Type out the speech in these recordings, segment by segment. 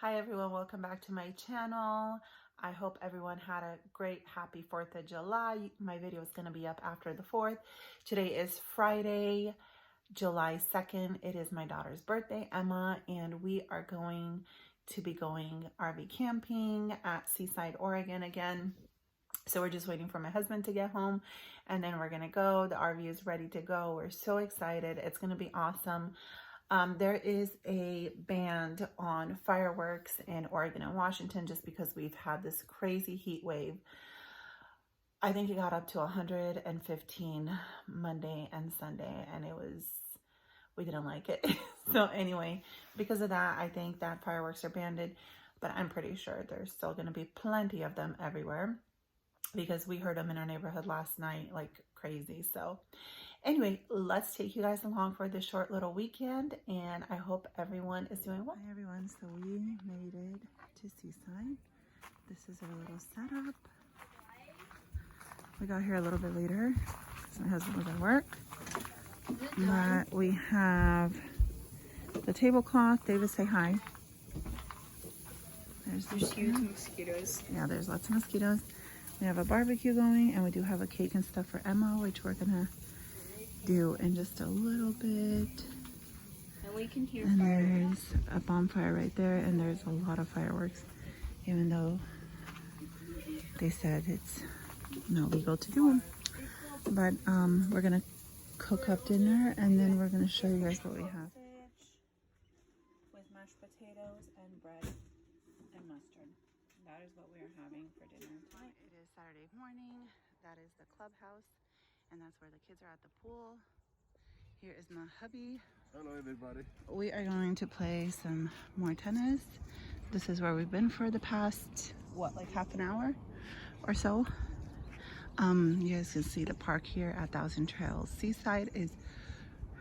Hi everyone, welcome back to my channel. I hope everyone had a great happy 4th of July. My video is going to be up after the 4th. Today is Friday, July 2nd. It is my daughter's birthday, Emma, and we are going to be going RV camping at Seaside, Oregon again. So we're just waiting for my husband to get home and then we're going to go. The RV is ready to go. We're so excited. It's going to be awesome. There is a ban on fireworks in Oregon and Washington just because we've had this crazy heat wave. I think it got up to 115 Monday and Sunday, and we didn't like it. So anyway, because of that, I think that fireworks are banned, but I'm pretty sure there's still going to be plenty of them everywhere because we heard them in our neighborhood last night like crazy. So anyway, let's take you guys along for this short little weekend, and I hope everyone is doing well. Hi everyone, so we made it to Seaside. This is our little setup. We got here a little bit later because my husband was at work. But we have the tablecloth. David, say hi. There's huge mosquitoes. Yeah, there's lots of mosquitoes. We have a barbecue going, and we do have a cake and stuff for Emma, which we're gonna do in just a little bit. And we can hear and fireworks. There's a bonfire right there, and there's a lot of fireworks, even though they said it's not legal to do them. But we're gonna cook up dinner, and then we're gonna show you guys what we have. With mashed potatoes and bread and mustard. That is what we are having for dinner tonight. It is Saturday morning. That is the clubhouse, and that's where the kids are at the pool. Here is my hubby. Hello everybody. We are going to play some more tennis. This is where we've been for the past, like half an hour or so. You guys can see the park here at Thousand Trails. Seaside is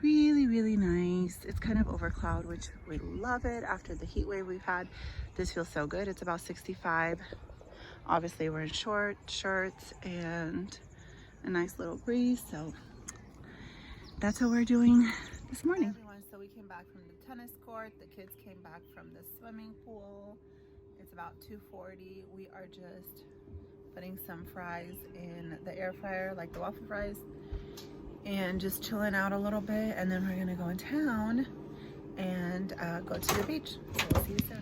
really nice. It's kind of over cloud, which we love it. After the heat wave we've had, this feels so good. It's about 65. Obviously we're in short shirts and a nice little breeze, so that's what we're doing this morning. Hi everyone, so we came back from the tennis court. The kids came back from the swimming pool. It's about 2:40. We are just putting some fries in the air fryer, like the waffle fries, and just chilling out a little bit, and then we're gonna go in town and go to the beach. So we'll see you soon.